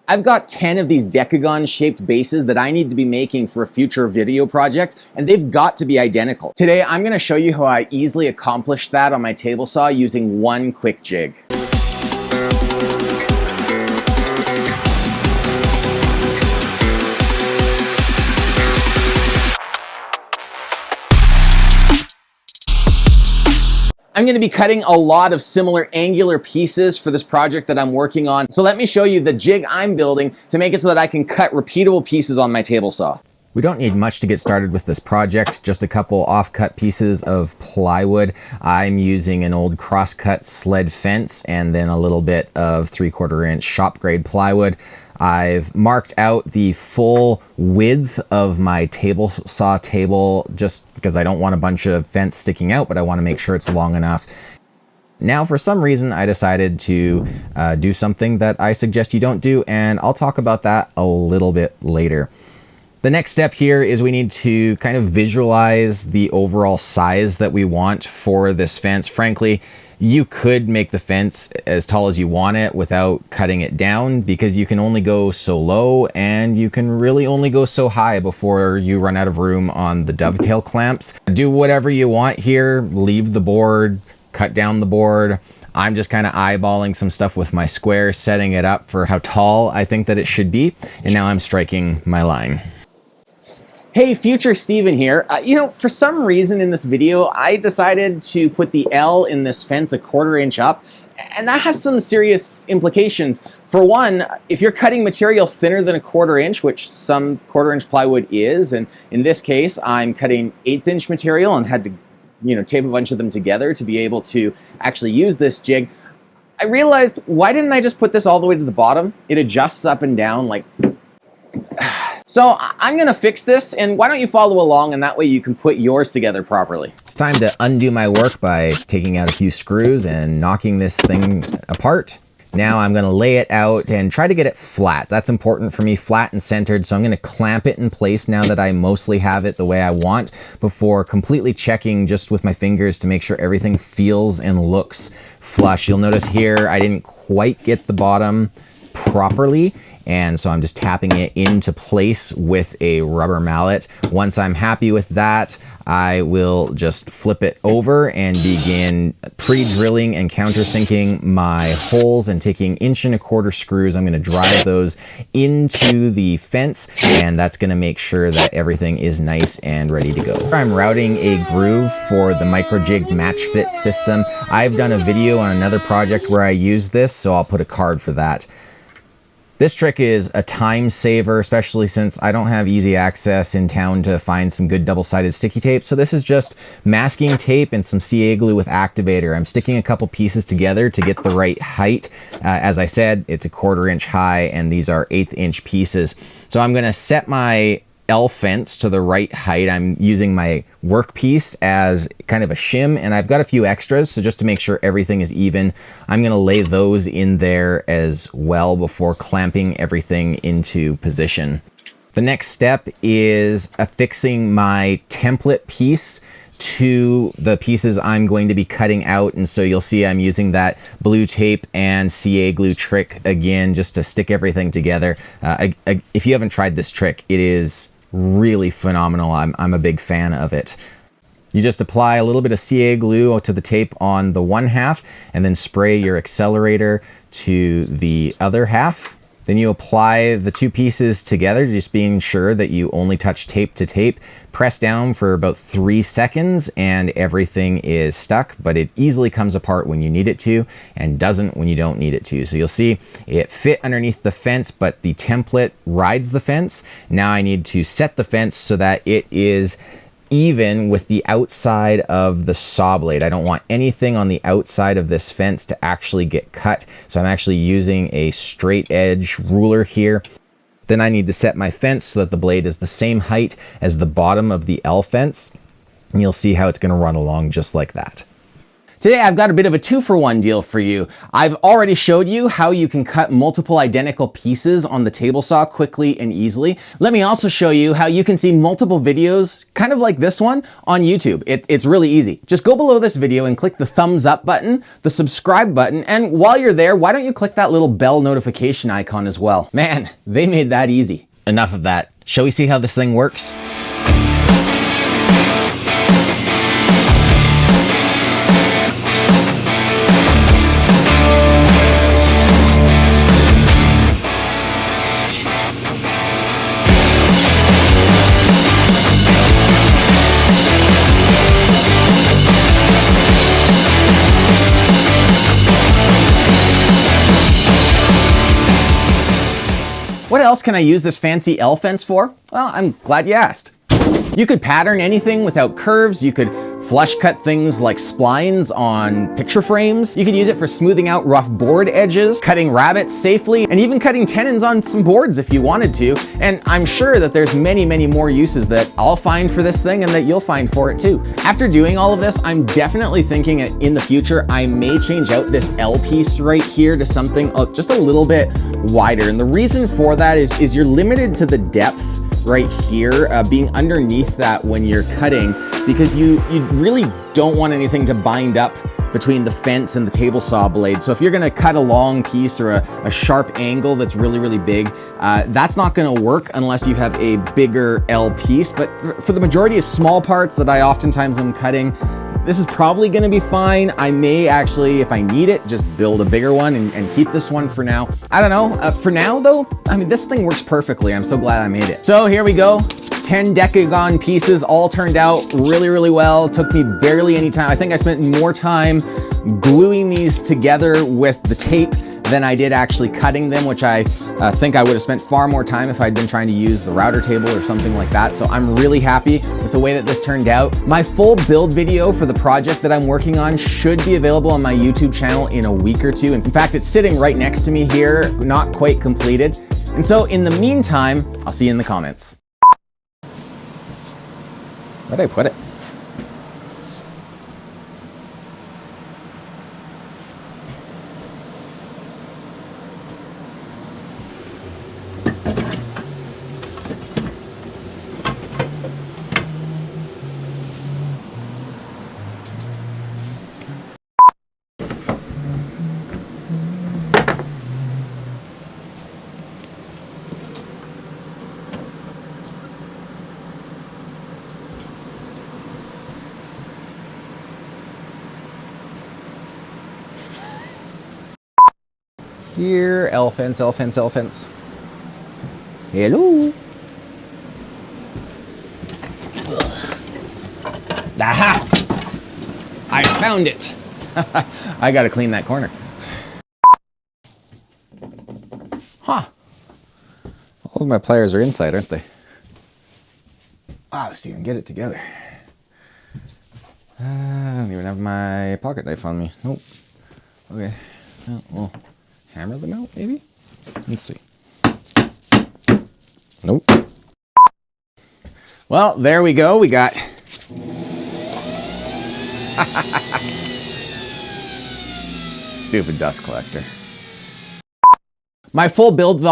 I've got 10 of these decagon shaped bases that I need to be making for a future video project, and they've got to be identical. Today, I'm gonna show you how I easily accomplish that on my table saw using one quick jig. I'm going to be cutting a lot of similar angular pieces for this project that I'm working on. So let me show you the jig I'm building to make it so that I can cut repeatable pieces on my table saw. We don't need much to get started with this project, just a couple off-cut pieces of plywood. I'm using an old cross-cut sled fence and then a little bit of 3/4 inch shop grade plywood. I've marked out the full width of my table saw table just because I don't want a bunch of fence sticking out, but I want to make sure it's long enough. Now, for some reason, I decided to do something that I suggest you don't do, and I'll talk about that a little bit later. The next step here is we need to kind of visualize the overall size that we want for this fence. Frankly, you could make the fence as tall as you want it without cutting it down because you can only go so low and you can really only go so high before you run out of room on the dovetail clamps. Do whatever you want here, leave the board, cut down the board. I'm just kind of eyeballing some stuff with my square, setting it up for how tall I think that it should be, and now I'm striking my line. Hey, future Steven here. For some reason in this video, I decided to put the L in this fence 1/4 inch up, and that has some serious implications. For one, if you're cutting material thinner than 1/4 inch, which some 1/4 inch plywood is, and in this case, I'm cutting 1/8 inch material and had to, tape a bunch of them together to be able to actually use this jig, I realized, why didn't I just put this all the way to the bottom? It adjusts up and down like... So I'm gonna fix this, and why don't you follow along, and that way you can put yours together properly. It's time to undo my work by taking out a few screws and knocking this thing apart. Now I'm gonna lay it out and try to get it flat. That's important for me, flat and centered, so I'm gonna clamp it in place now that I mostly have it the way I want before completely checking just with my fingers to make sure everything feels and looks flush. You'll notice here I didn't quite get the bottom properly, and so I'm just tapping it into place with a rubber mallet. Once I'm happy with that, I will just flip it over and begin pre-drilling and countersinking my holes and taking 1¼ inch screws. I'm gonna drive those into the fence, and that's gonna make sure that everything is nice and ready to go. I'm routing a groove for the micro jig match fit system. I've done a video on another project where I use this, so I'll put a card for that. This trick is a time saver, especially since I don't have easy access in town to find some good double-sided sticky tape. So this is just masking tape and some CA glue with activator. I'm sticking a couple pieces together to get the right height. As I said, it's 1/4 inch high, and these are 1/8 inch pieces. So I'm gonna set my L fence to the right height. I'm using my workpiece as kind of a shim, and I've got a few extras, so just to make sure everything is even, I'm gonna lay those in there as well before clamping everything into position. The next step is affixing my template piece to the pieces I'm going to be cutting out, and so you'll see I'm using that blue tape and CA glue trick again just to stick everything together. If you haven't tried this trick, it is really phenomenal. I'm a big fan of it. You just apply a little bit of CA glue to the tape on the one half and then spray your accelerator to the other half. Then you apply the two pieces together, just being sure that you only touch tape to tape. Press down for about 3 seconds and everything is stuck, but it easily comes apart when you need it to and doesn't when you don't need it to. So you'll see it fit underneath the fence, but the template rides the fence. Now I need to set the fence so that it is even with the outside of the saw blade. I don't want anything on the outside of this fence to actually get cut. So I'm actually using a straight edge ruler here. Then I need to set my fence so that the blade is the same height as the bottom of the L fence. And you'll see how it's going to run along just like that. Today I've got a bit of a 2-for-1 deal for you. I've already showed you how you can cut multiple identical pieces on the table saw quickly and easily. Let me also show you how you can see multiple videos, kind of like this one, on YouTube. It's really easy. Just go below this video and click the thumbs up button, the subscribe button, and while you're there, why don't you click that little bell notification icon as well? Man, they made that easy. Enough of that. Shall we see how this thing works? What else can I use this fancy L fence for? Well, I'm glad you asked. You could pattern anything without curves. You could flush cut things like splines on picture frames. You could use it for smoothing out rough board edges, cutting rabbets safely, and even cutting tenons on some boards if you wanted to. And I'm sure that there's many, many more uses that I'll find for this thing and that you'll find for it too. After doing all of this, I'm definitely thinking in the future, I may change out this L piece right here to something just a little bit wider. And the reason for that is you're limited to the depth right here, being underneath that when you're cutting, because you really don't want anything to bind up between the fence and the table saw blade. So if you're gonna cut a long piece or a sharp angle that's really, really big, that's not gonna work unless you have a bigger L piece. But for the majority of small parts that I oftentimes am cutting, this is probably gonna be fine. I may actually, if I need it, just build a bigger one and keep this one for now. I don't know, for now though, I mean, this thing works perfectly. I'm so glad I made it. So here we go. 10 decagon pieces, all turned out really, really well. Took me barely any time. I think I spent more time gluing these together with the tape than I did actually cutting them, which I think I would have spent far more time if I'd been trying to use the router table or something like that. So I'm really happy with the way that this turned out. My full build video for the project that I'm working on should be available on my YouTube channel in a week or two. In fact, it's sitting right next to me here, not quite completed. And so in the meantime, I'll see you in the comments. Where'd I put it? Here, L fence, L fence, L fence. Hello. Aha! I found it. I gotta clean that corner. Huh. All of my pliers are inside, aren't they? Wow, Steven, get it together. I don't even have my pocket knife on me. Nope. Okay. Well, hammer them out, maybe? Let's see. Nope. Well, there we go. We got... Stupid dust collector. My full build